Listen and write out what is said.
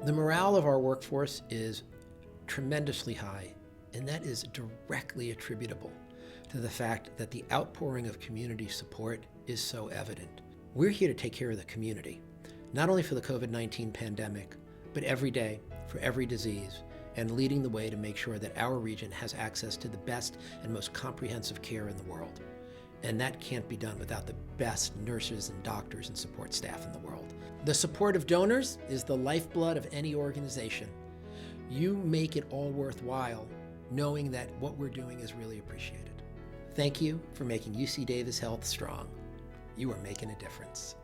The morale of our workforce is tremendously high, and that is directly attributable to the fact that the outpouring of community support is so evident. We're here to take care of the community, not only for the COVID-19 pandemic, but every day for every disease, and leading the way to make sure that our region has access to the best and most comprehensive care in the world. And that can't be done without the best nurses and doctors and support staff in the world. The support of donors is the lifeblood of any organization. You make it all worthwhile knowing that what we're doing is really appreciated. Thank you for making UC Davis Health strong. You are making a difference.